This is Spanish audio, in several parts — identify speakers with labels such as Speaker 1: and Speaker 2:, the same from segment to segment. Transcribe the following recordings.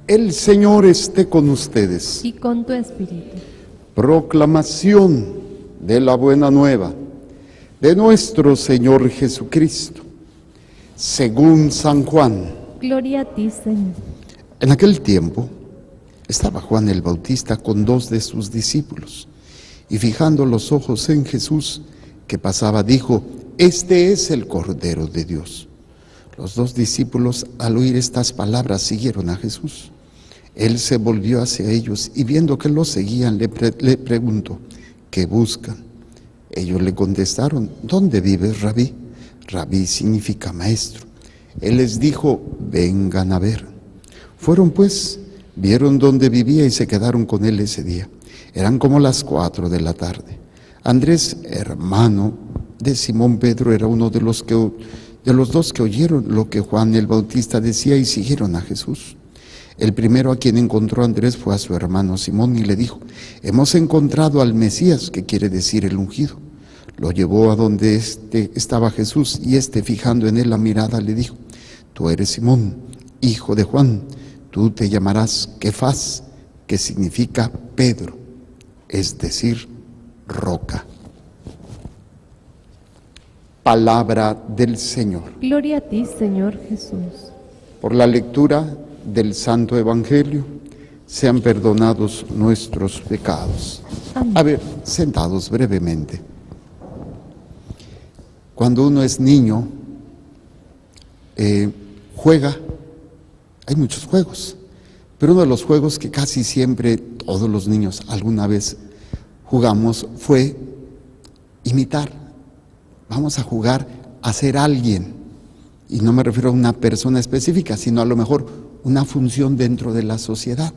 Speaker 1: El Señor esté con ustedes.
Speaker 2: Y con tu espíritu.
Speaker 1: Proclamación de la buena nueva de nuestro Señor Jesucristo, según San Juan.
Speaker 2: Gloria a ti, Señor.
Speaker 1: En aquel tiempo estaba Juan el Bautista con 2 de sus discípulos, y fijando los ojos en Jesús que pasaba, dijo: Este es el Cordero de Dios. Los 2 discípulos, al oír estas palabras, siguieron a Jesús. Él se volvió hacia ellos y viendo que los seguían, le preguntó: ¿qué buscan? Ellos le contestaron: ¿dónde vives, Rabí? Rabí significa maestro. Él les dijo: vengan a ver. Fueron pues, vieron dónde vivía y se quedaron con él ese día. Eran como las 4 de la tarde. Andrés, hermano de Simón Pedro, era uno de los 2 que oyeron lo que Juan el Bautista decía y siguieron a Jesús. El primero a quien encontró Andrés fue a su hermano Simón y le dijo: hemos encontrado al Mesías, que quiere decir el ungido. Lo llevó a donde estaba Jesús, y fijando en él la mirada, le dijo: tú eres Simón, hijo de Juan, tú te llamarás Kefas, que significa Pedro, es decir, roca. Palabra del Señor.
Speaker 2: Gloria a ti, Señor Jesús.
Speaker 1: Por la lectura del Santo Evangelio sean perdonados nuestros pecados.
Speaker 2: Amén.
Speaker 1: A ver, sentados brevemente. Cuando uno es niño, juega, hay muchos juegos, pero uno de los juegos que casi siempre todos los niños alguna vez jugamos fue imitar. Vamos a jugar a ser alguien, y no me refiero a una persona específica, sino a lo mejor una función dentro de la sociedad.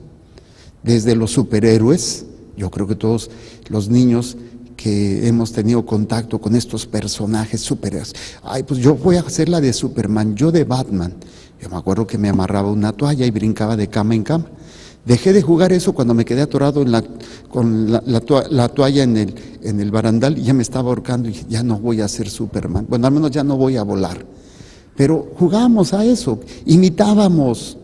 Speaker 1: Desde los superhéroes, yo creo que todos los niños que hemos tenido contacto con estos personajes superhéroes, pues yo voy a hacer la de Superman, yo de Batman. Yo me acuerdo que me amarraba una toalla y brincaba de cama en cama. Dejé de jugar eso cuando me quedé atorado con la toalla en el barandal, y ya me estaba ahorcando, y ya no voy a ser Superman. Bueno, al menos ya no voy a volar. Pero jugábamos a eso, imitábamos.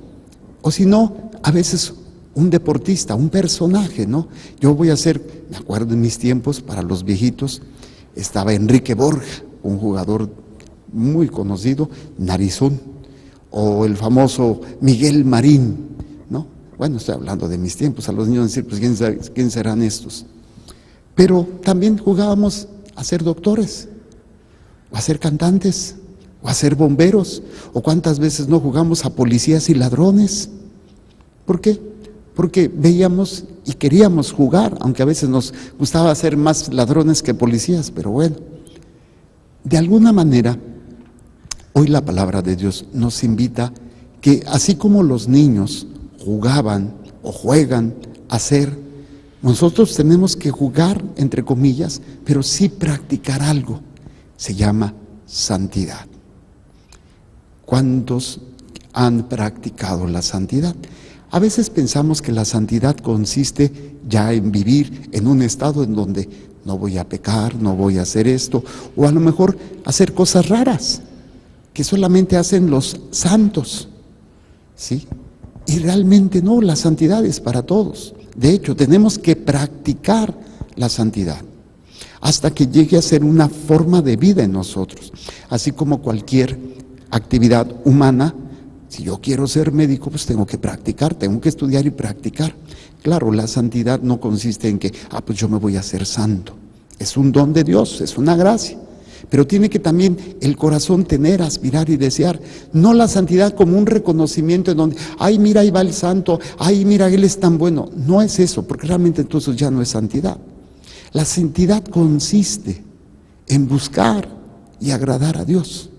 Speaker 1: O si no, a veces un deportista, un personaje, ¿no? Yo voy a ser, me acuerdo en mis tiempos, para los viejitos, estaba Enrique Borja, un jugador muy conocido, narizón, o el famoso Miguel Marín, ¿no? Bueno, estoy hablando de mis tiempos, a los niños decir, pues ¿quién serán estos? Pero también jugábamos a ser doctores, o a ser cantantes, o a ser bomberos, o cuántas veces no jugamos a policías y ladrones. ¿Por qué? Porque veíamos y queríamos jugar, aunque a veces nos gustaba ser más ladrones que policías, pero bueno. De alguna manera, hoy la palabra de Dios nos invita que así como los niños jugaban o juegan a ser, nosotros tenemos que jugar, entre comillas, pero sí practicar algo. Se llama santidad. ¿Cuántos han practicado la santidad? A veces pensamos que la santidad consiste ya en vivir en un estado en donde no voy a pecar, no voy a hacer esto, o a lo mejor hacer cosas raras que solamente hacen los santos, ¿sí? Y realmente no, la santidad es para todos. De hecho, tenemos que practicar la santidad hasta que llegue a ser una forma de vida en nosotros. Así como cualquier actividad humana, si yo quiero ser médico, pues tengo que practicar, tengo que estudiar y practicar. Claro, la santidad no consiste en que, pues yo me voy a hacer santo. Es un don de Dios, es una gracia. Pero tiene que también el corazón tener, aspirar y desear. No la santidad como un reconocimiento en donde, ay, mira, ahí va el santo, ay, mira, él es tan bueno. No es eso, porque realmente entonces ya no es santidad. La santidad consiste en buscar y agradar a Dios,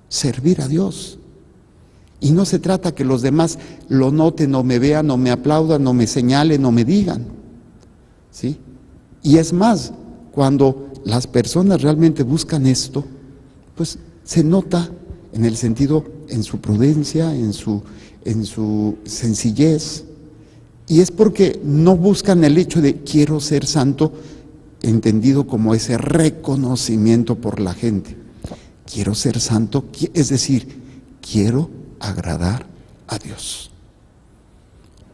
Speaker 1: servir a Dios. Y no se trata que los demás lo noten o me vean o me aplaudan o me señalen o me digan, ¿sí? Y es más, cuando las personas realmente buscan esto, pues se nota en el sentido, en su prudencia, en su sencillez. Y es porque no buscan el hecho de quiero ser santo, entendido como ese reconocimiento por la gente. Quiero ser santo, es decir, quiero agradar a Dios.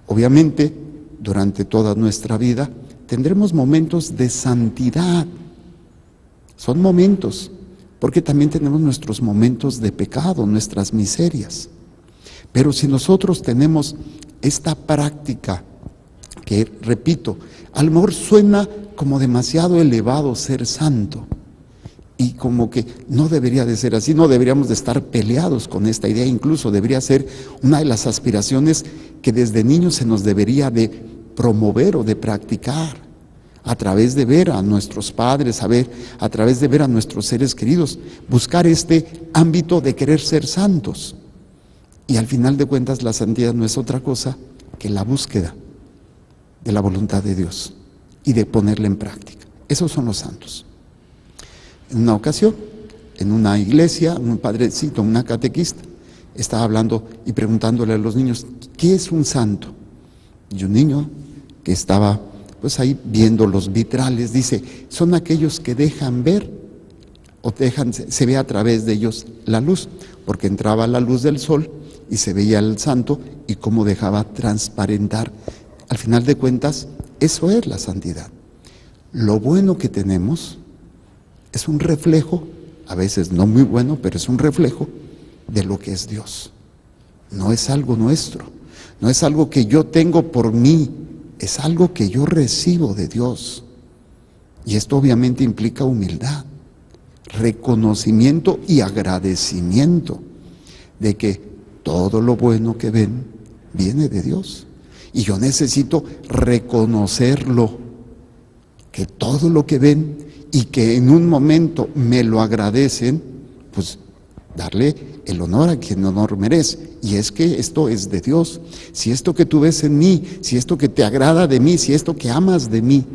Speaker 1: Obviamente, durante toda nuestra vida tendremos momentos de santidad. Son momentos, porque también tenemos nuestros momentos de pecado, nuestras miserias. Pero si nosotros tenemos esta práctica, que repito, a lo mejor suena como demasiado elevado ser santo, y como que no debería de ser así, no deberíamos de estar peleados con esta idea, incluso debería ser una de las aspiraciones que desde niños se nos debería de promover o de practicar, a través de ver a nuestros padres, a través de ver a nuestros seres queridos, buscar este ámbito de querer ser santos. Y al final de cuentas la santidad no es otra cosa que la búsqueda de la voluntad de Dios y de ponerla en práctica. Esos son los santos. En una ocasión, en una iglesia, un padrecito, una catequista, estaba hablando y preguntándole a los niños, ¿qué es un santo? Y un niño que estaba pues ahí viendo los vitrales, dice, son aquellos que dejan ver o se ve a través de ellos la luz, porque entraba la luz del sol y se veía el santo y cómo dejaba transparentar. Al final de cuentas, eso es la santidad. Lo bueno que tenemos es un reflejo, a veces no muy bueno, pero es un reflejo de lo que es Dios. No es algo nuestro, no es algo que yo tengo por mí, es algo que yo recibo de Dios. Y esto obviamente implica humildad, reconocimiento y agradecimiento de que todo lo bueno que ven viene de Dios. Y yo necesito reconocerlo, que todo lo que ven y que en un momento me lo agradecen, pues darle el honor a quien honor merece. Y es que esto es de Dios. Si esto que tú ves en mí, si esto que te agrada de mí, si esto que amas de mí,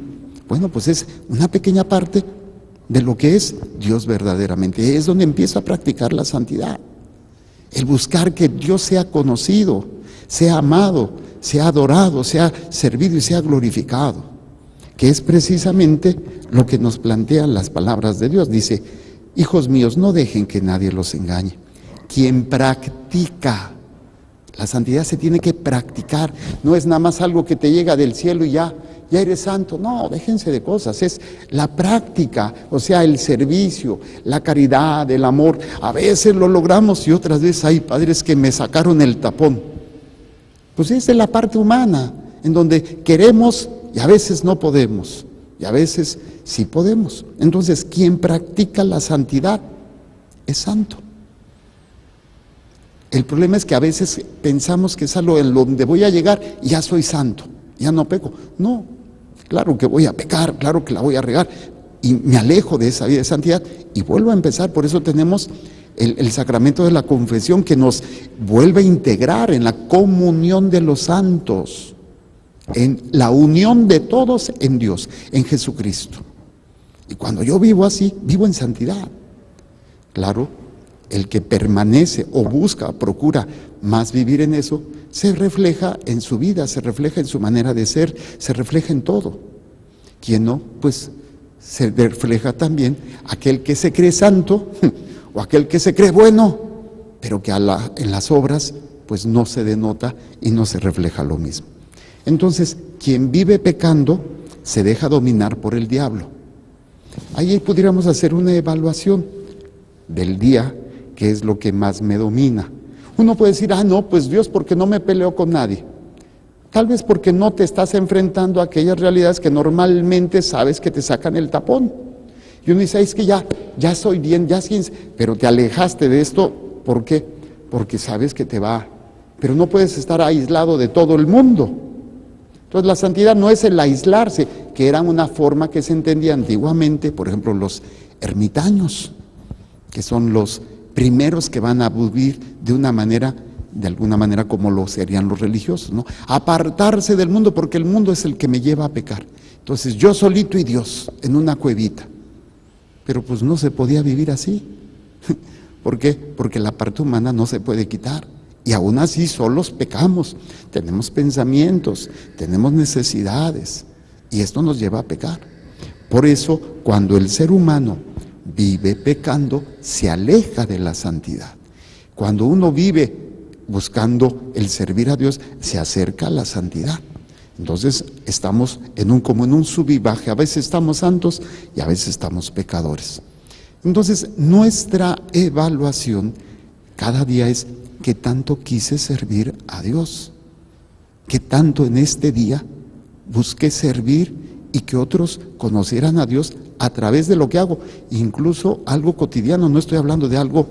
Speaker 1: bueno, pues es una pequeña parte de lo que es Dios verdaderamente. Es donde empiezo a practicar la santidad. El buscar que Dios sea conocido, sea amado, sea adorado, sea servido y sea glorificado, que es precisamente lo que nos plantean las palabras de Dios. Dice, hijos míos, no dejen que nadie los engañe. Quien practica, la santidad se tiene que practicar, no es nada más algo que te llega del cielo y ya eres santo. No, déjense de cosas, es la práctica, o sea, el servicio, la caridad, el amor. A veces lo logramos y otras veces hay padres que me sacaron el tapón. Pues esa es la parte humana, en donde queremos y a veces no podemos, y a veces sí podemos. Entonces, quien practica la santidad es santo. El problema es que a veces pensamos que es algo en donde voy a llegar y ya soy santo, ya no peco. No, claro que voy a pecar, claro que la voy a regar, y me alejo de esa vida de santidad y vuelvo a empezar. Por eso tenemos el sacramento de la confesión, que nos vuelve a integrar en la comunión de los santos, en la unión de todos en Dios, en Jesucristo. Y cuando yo vivo así, vivo en santidad. Claro, el que permanece o busca, procura más vivir en eso, se refleja en su vida, se refleja en su manera de ser, se refleja en todo. Quien no, pues se refleja también aquel que se cree santo o aquel que se cree bueno, pero que en las obras pues no se denota y no se refleja lo mismo. Entonces, quien vive pecando se deja dominar por el diablo. Ahí pudiéramos hacer una evaluación del día, que es lo que más me domina. Uno puede decir, no, pues Dios, porque no me peleo con nadie. Tal vez porque no te estás enfrentando a aquellas realidades que normalmente sabes que te sacan el tapón. Y uno dice, es que ya soy bien, pero te alejaste de esto. ¿Por qué? Porque sabes que te va. Pero no puedes estar aislado de todo el mundo. Entonces la santidad no es el aislarse, que era una forma que se entendía antiguamente, por ejemplo, los ermitaños, que son los primeros que van a vivir de alguna manera como lo serían los religiosos, ¿no? Apartarse del mundo, porque el mundo es el que me lleva a pecar. Entonces yo solito y Dios en una cuevita. Pero pues no se podía vivir así. ¿Por qué? Porque la parte humana no se puede quitar. Y aún así solos pecamos, tenemos pensamientos, tenemos necesidades, y esto nos lleva a pecar. Por eso, cuando el ser humano vive pecando, se aleja de la santidad. Cuando uno vive buscando el servir a Dios, se acerca a la santidad. Entonces estamos como en un sub y baje. A veces estamos santos y a veces estamos pecadores. Entonces nuestra evaluación cada día es: ¿qué tanto quise servir a Dios? ¿Qué tanto en este día busqué servir y que otros conocieran a Dios a través de lo que hago? Incluso algo cotidiano, no estoy hablando de algo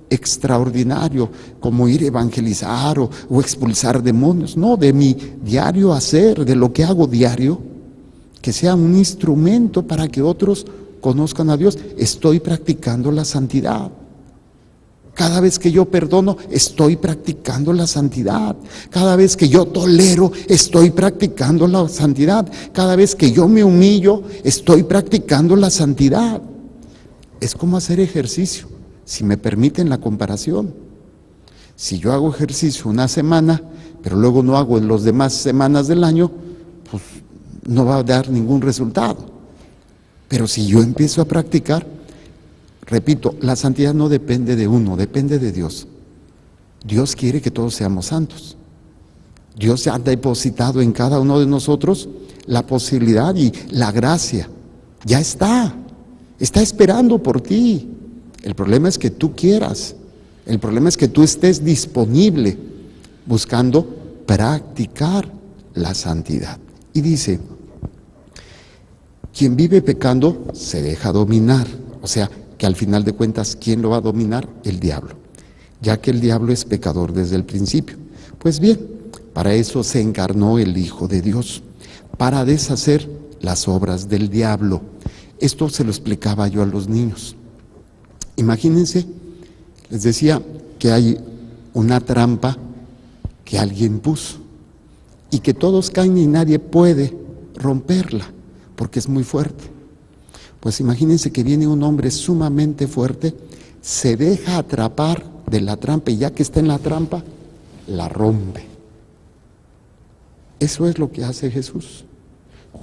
Speaker 1: extraordinario como ir a evangelizar o expulsar demonios. No, de mi diario hacer, de lo que hago diario, que sea un instrumento para que otros conozcan a Dios. Estoy practicando la santidad. Cada vez que yo perdono, estoy practicando la santidad. Cada vez que yo tolero, estoy practicando la santidad. Cada vez que yo me humillo, estoy practicando la santidad. Es como hacer ejercicio, si me permiten la comparación. Si yo hago ejercicio una semana, pero luego no hago en las demás semanas del año, pues no va a dar ningún resultado. Pero si yo empiezo a practicar, repito, la santidad no depende de uno, depende de Dios. Dios quiere que todos seamos santos. Dios ha depositado en cada uno de nosotros la posibilidad y la gracia. Ya está esperando por ti. El problema es que tú quieras, el problema es que tú estés disponible buscando practicar la santidad. Y dice: quien vive pecando se deja dominar. O sea, que al final de cuentas, ¿quién lo va a dominar? El diablo, ya que el diablo es pecador desde el principio. Pues bien, para eso se encarnó el Hijo de Dios, para deshacer las obras del diablo. Esto se lo explicaba yo a los niños. Imagínense, les decía que hay una trampa que alguien puso y que todos caen y nadie puede romperla porque es muy fuerte. Pues imagínense que viene un hombre sumamente fuerte, se deja atrapar de la trampa y ya que está en la trampa, la rompe. Eso es lo que hace Jesús.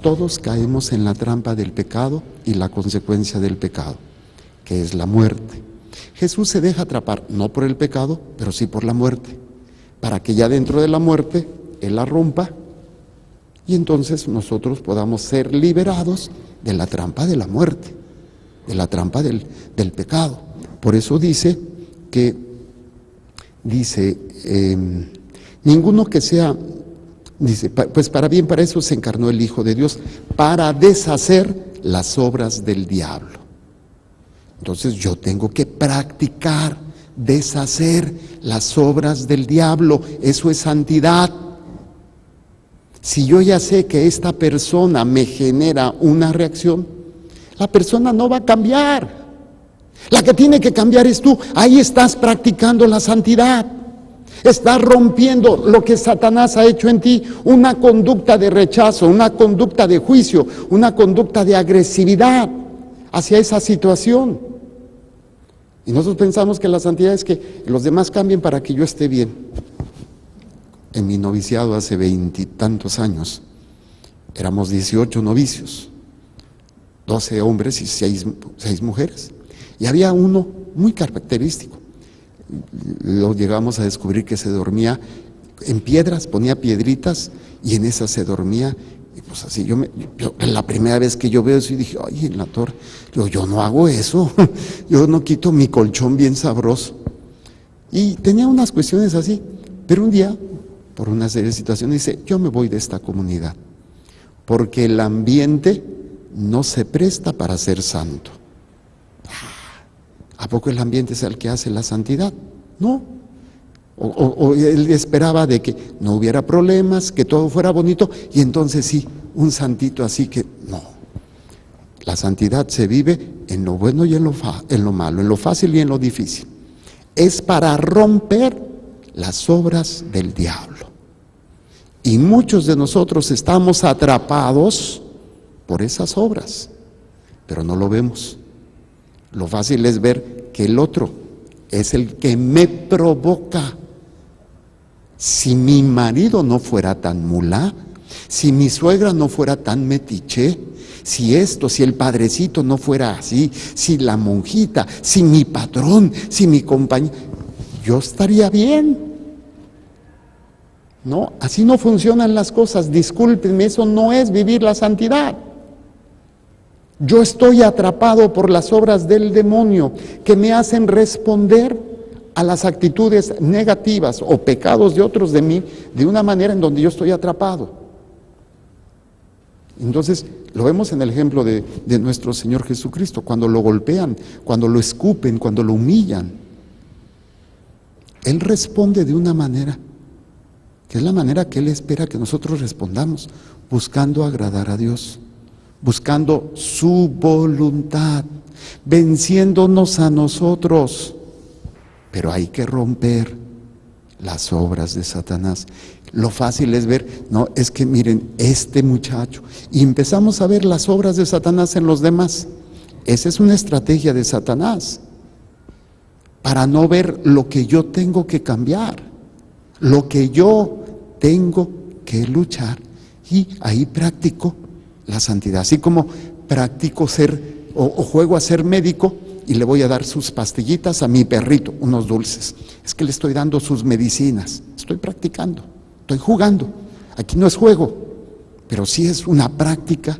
Speaker 1: Todos caemos en la trampa del pecado y la consecuencia del pecado, que es la muerte. Jesús se deja atrapar, no por el pecado, pero sí por la muerte, para que ya dentro de la muerte Él la rompa y entonces nosotros podamos ser liberados de la trampa de la muerte, de la trampa del pecado. Por eso dice, ninguno que sea, dice, pues para bien, para eso se encarnó el Hijo de Dios, para deshacer las obras del diablo. Entonces yo tengo que practicar, deshacer las obras del diablo. Eso es santidad. Si yo ya sé que esta persona me genera una reacción, la persona no va a cambiar. La que tiene que cambiar es tú. Ahí estás practicando la santidad. Estás rompiendo lo que Satanás ha hecho en ti, una conducta de rechazo, una conducta de juicio, una conducta de agresividad hacia esa situación. Y nosotros pensamos que la santidad es que los demás cambien para que yo esté bien. En mi noviciado hace 20 y tantos años, éramos 18 novicios, 12 hombres y 6 mujeres. Y había uno muy característico. Lo llegamos a descubrir que se dormía en piedras, ponía piedritas y en esas se dormía. Y pues así, la primera vez que yo veo eso y dije, ay, en la torre, yo no hago eso, yo no quito mi colchón bien sabroso. Y tenía unas cuestiones así, pero un día, por una serie de situaciones, dice, yo me voy de esta comunidad, porque el ambiente no se presta para ser santo. ¿A poco el ambiente es el que hace la santidad? No. O él esperaba de que no hubiera problemas, que todo fuera bonito, y entonces sí, un santito así que no. La santidad se vive en lo bueno y en lo malo, en lo fácil y en lo difícil. Es para romper las obras del diablo. Y muchos de nosotros estamos atrapados por esas obras, pero no lo vemos. Lo fácil es ver que el otro es el que me provoca. Si mi marido no fuera tan mulá, si mi suegra no fuera tan metiche, si el padrecito no fuera así, si la monjita, si mi patrón, si mi compañero, yo estaría bien. No, así no funcionan las cosas. Discúlpenme, eso no es vivir la santidad. Yo estoy atrapado por las obras del demonio que me hacen responder a las actitudes negativas o pecados de otros de mí de una manera en donde yo estoy atrapado. Entonces, lo vemos en el ejemplo de nuestro Señor Jesucristo, cuando lo golpean, cuando lo escupen, cuando lo humillan. Él responde de una manera, que es la manera que Él espera que nosotros respondamos, buscando agradar a Dios, buscando su voluntad, venciéndonos a nosotros. Pero hay que romper las obras de Satanás. Lo fácil es ver, no, es que miren, este muchacho, y empezamos a ver las obras de Satanás en los demás. Esa es una estrategia de Satanás, para no ver lo que yo tengo que cambiar, lo que yo tengo que luchar, y ahí practico la santidad. Así como practico ser, o juego a ser médico, y le voy a dar sus pastillitas a mi perrito, unos dulces. Es que le estoy dando sus medicinas, estoy practicando, estoy jugando. Aquí no es juego, pero sí es una práctica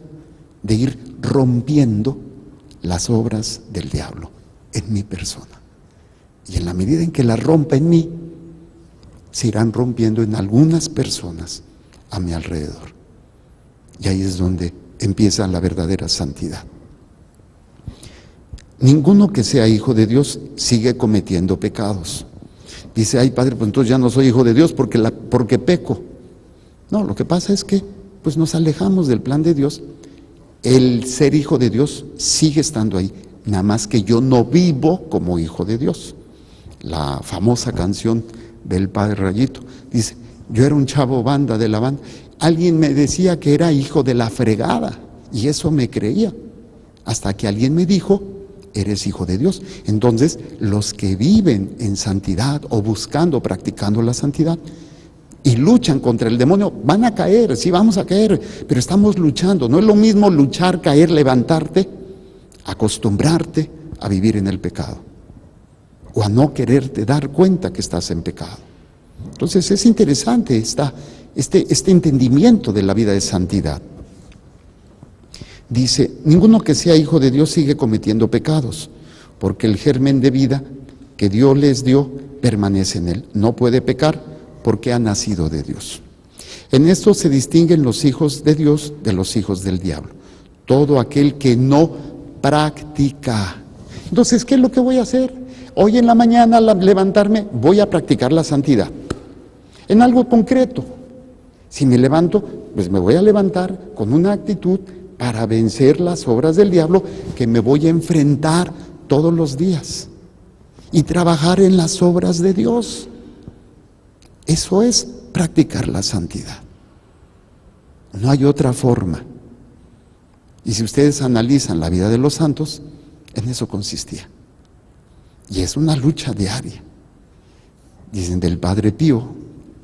Speaker 1: de ir rompiendo las obras del diablo en mi persona. Y en la medida en que las rompa en mí, se irán rompiendo en algunas personas a mi alrededor. Y ahí es donde empieza la verdadera santidad. Ninguno que sea hijo de Dios sigue cometiendo pecados. Dice, ay padre, pues entonces ya no soy hijo de Dios porque peco. No, lo que pasa es que pues nos alejamos del plan de Dios. El ser hijo de Dios sigue estando ahí, nada más que yo no vivo como hijo de Dios. La famosa canción del Padre Rayito dice, yo era un chavo banda de la banda, alguien me decía que era hijo de la fregada y eso me creía, hasta que alguien me dijo, eres hijo de Dios. Entonces, los que viven en santidad o buscando, practicando la santidad y luchan contra el demonio, van a caer, sí vamos a caer, pero estamos luchando. No es lo mismo luchar, caer, levantarte, acostumbrarte a vivir en el pecado o a no quererte dar cuenta que estás en pecado. Entonces es interesante este entendimiento de la vida de santidad. Dice, ninguno que sea hijo de Dios sigue cometiendo pecados, porque el germen de vida que Dios les dio permanece en él. No puede pecar porque ha nacido de Dios. En esto se distinguen los hijos de Dios de los hijos del diablo. Todo aquel que no practica. Entonces, ¿qué es lo que voy a hacer? Hoy en la mañana al levantarme voy a practicar la santidad. En algo concreto. Si me levanto, pues me voy a levantar con una actitud para vencer las obras del diablo que me voy a enfrentar todos los días y trabajar en las obras de Dios. Eso es practicar la santidad. No hay otra forma. Y si ustedes analizan la vida de los santos, en eso consistía. Y es una lucha diaria. Dicen del Padre Pío,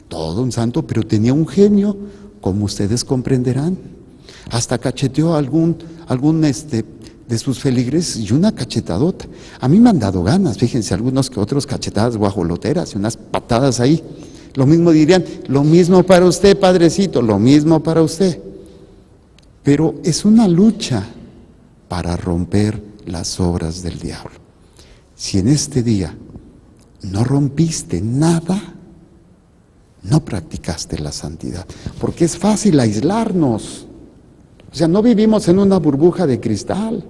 Speaker 1: todo un santo, pero tenía un genio, como ustedes comprenderán. Hasta cacheteó a algún de sus feligreses y una cachetadota. A mí me han dado ganas, fíjense, algunos que otros cachetadas guajoloteras y unas patadas ahí. Lo mismo dirían, lo mismo para usted, padrecito, lo mismo para usted. Pero es una lucha para romper las obras del diablo. Si en este día no rompiste nada, no practicaste la santidad, porque es fácil aislarnos. O sea, no vivimos en una burbuja de cristal,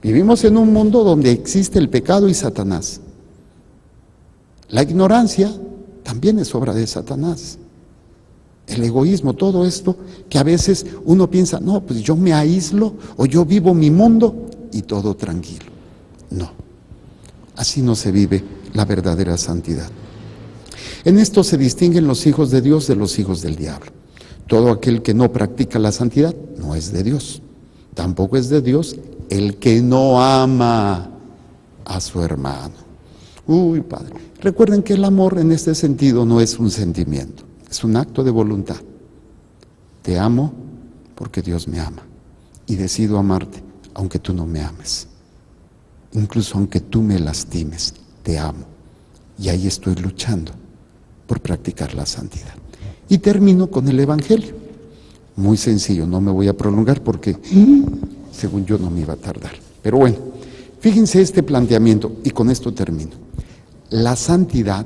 Speaker 1: vivimos en un mundo donde existe el pecado y Satanás. La ignorancia también es obra de Satanás. El egoísmo, todo esto que a veces uno piensa, no, pues yo me aíslo o yo vivo mi mundo y todo tranquilo. No, así no se vive la verdadera santidad. En esto se distinguen los hijos de Dios de los hijos del diablo. Todo aquel que no practica la santidad no es de Dios. Tampoco es de Dios el que no ama a su hermano. Uy, Padre, recuerden que el amor en este sentido no es un sentimiento, es un acto de voluntad. Te amo porque Dios me ama y decido amarte aunque tú no me ames. Incluso aunque tú me lastimes, te amo. Y ahí estoy luchando por practicar la santidad. Y termino con el Evangelio. Muy sencillo, no me voy a prolongar porque según yo no me iba a tardar. Pero bueno, fíjense este planteamiento y con esto termino. La santidad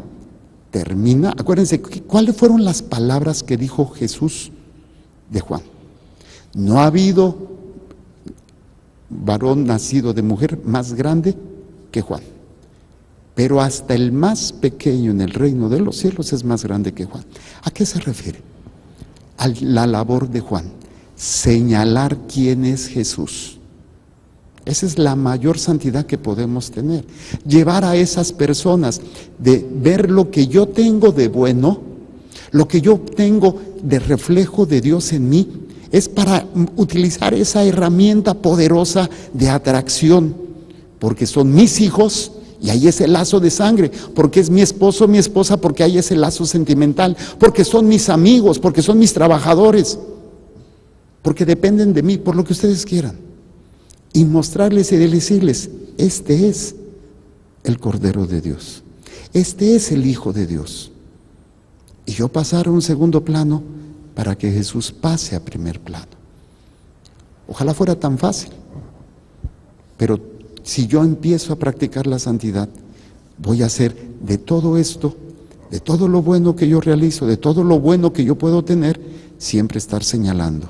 Speaker 1: termina, acuérdense, ¿cuáles fueron las palabras que dijo Jesús de Juan? No ha habido varón nacido de mujer más grande que Juan, pero hasta el más pequeño en el reino de los cielos es más grande que Juan. ¿A qué se refiere? A la labor de Juan, señalar quién es Jesús. Esa es la mayor santidad que podemos tener. Llevar a esas personas de ver lo que yo tengo de bueno, lo que yo tengo de reflejo de Dios en mí, es para utilizar esa herramienta poderosa de atracción, porque son mis hijos y ahí es el lazo de sangre, porque es mi esposo, mi esposa, porque ahí es el lazo sentimental, porque son mis amigos, porque son mis trabajadores, porque dependen de mí, por lo que ustedes quieran. Y mostrarles y decirles, este es el Cordero de Dios, este es el Hijo de Dios. Y yo pasar a un segundo plano para que Jesús pase a primer plano. Ojalá fuera tan fácil, pero si yo empiezo a practicar la santidad, voy a hacer de todo esto, de todo lo bueno que yo realizo, de todo lo bueno que yo puedo tener, siempre estar señalando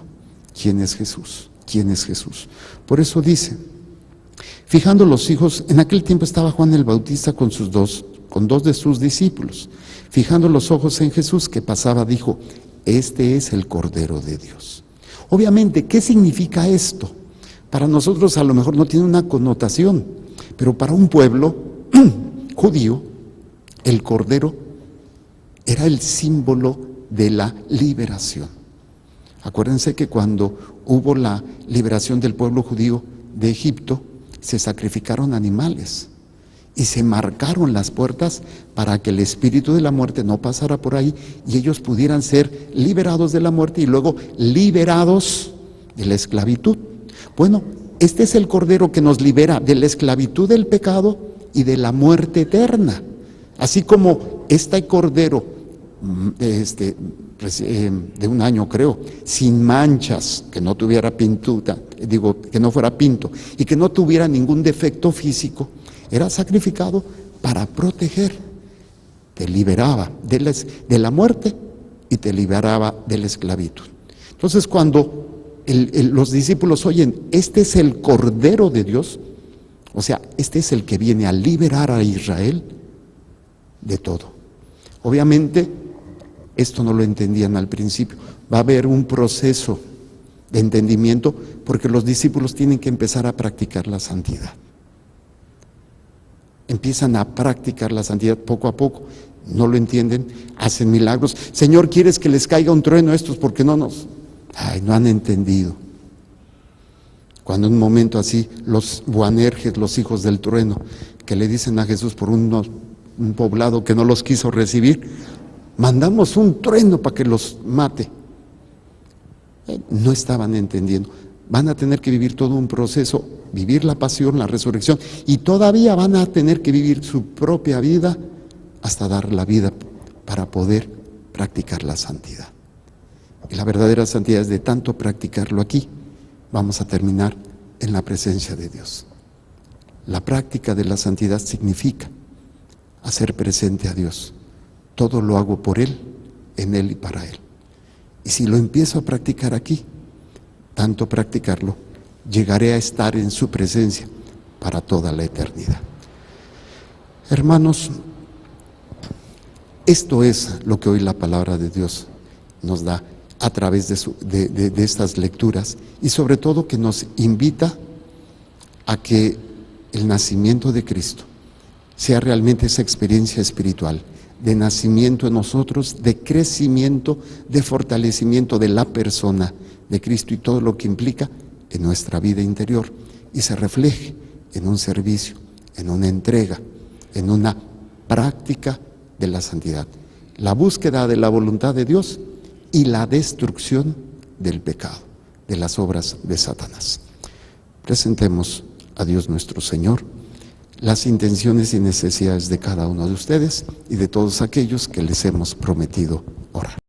Speaker 1: quién es Jesús. ¿Quién es Jesús? Por eso dice, fijando los hijos, en aquel tiempo estaba Juan el Bautista con dos de sus discípulos, fijando los ojos en Jesús que pasaba, dijo, este es el Cordero de Dios. Obviamente, ¿qué significa esto? Para nosotros a lo mejor no tiene una connotación, pero para un pueblo judío, el Cordero era el símbolo de la liberación. Acuérdense que cuando hubo la liberación del pueblo judío de Egipto, se sacrificaron animales y se marcaron las puertas para que el espíritu de la muerte no pasara por ahí y ellos pudieran ser liberados de la muerte y luego liberados de la esclavitud. Bueno, este es el Cordero que nos libera de la esclavitud del pecado y de la muerte eterna. Así como este Cordero de un año creo, sin manchas, que no tuviera pintura, que no fuera pinto y que no tuviera ningún defecto físico, era sacrificado para proteger. Te liberaba de la muerte y te liberaba de la esclavitud. Entonces cuando los discípulos oyen, este es el Cordero de Dios, o sea, este es el que viene a liberar a Israel de todo. Obviamente, esto no lo entendían al principio. Va a haber un proceso de entendimiento porque los discípulos tienen que empezar a practicar la santidad. Empiezan a practicar la santidad poco a poco. No lo entienden, hacen milagros. Señor, ¿quieres que les caiga un trueno a estos? Porque no han entendido. Cuando en un momento así, los Boanerges, los hijos del trueno, que le dicen a Jesús por un poblado que no los quiso recibir, mandamos un trueno para que los mate. No estaban entendiendo. Van a tener que vivir todo un proceso, vivir la pasión, la resurrección, y todavía van a tener que vivir su propia vida hasta dar la vida para poder practicar la santidad. Y la verdadera santidad es de tanto practicarlo aquí, vamos a terminar en la presencia de Dios. La práctica de la santidad significa hacer presente a Dios. Todo lo hago por Él, en Él y para Él. Y si lo empiezo a practicar aquí, tanto practicarlo, llegaré a estar en su presencia para toda la eternidad. Hermanos, esto es lo que hoy la palabra de Dios nos da a través de estas lecturas y sobre todo que nos invita a que el nacimiento de Cristo sea realmente esa experiencia espiritual de nacimiento en nosotros, de crecimiento, de fortalecimiento de la persona de Cristo y todo lo que implica en nuestra vida interior y se refleje en un servicio, en una entrega, en una práctica de la santidad, la búsqueda de la voluntad de Dios y la destrucción del pecado, de las obras de Satanás. Presentemos a Dios nuestro Señor las intenciones y necesidades de cada uno de ustedes y de todos aquellos que les hemos prometido orar.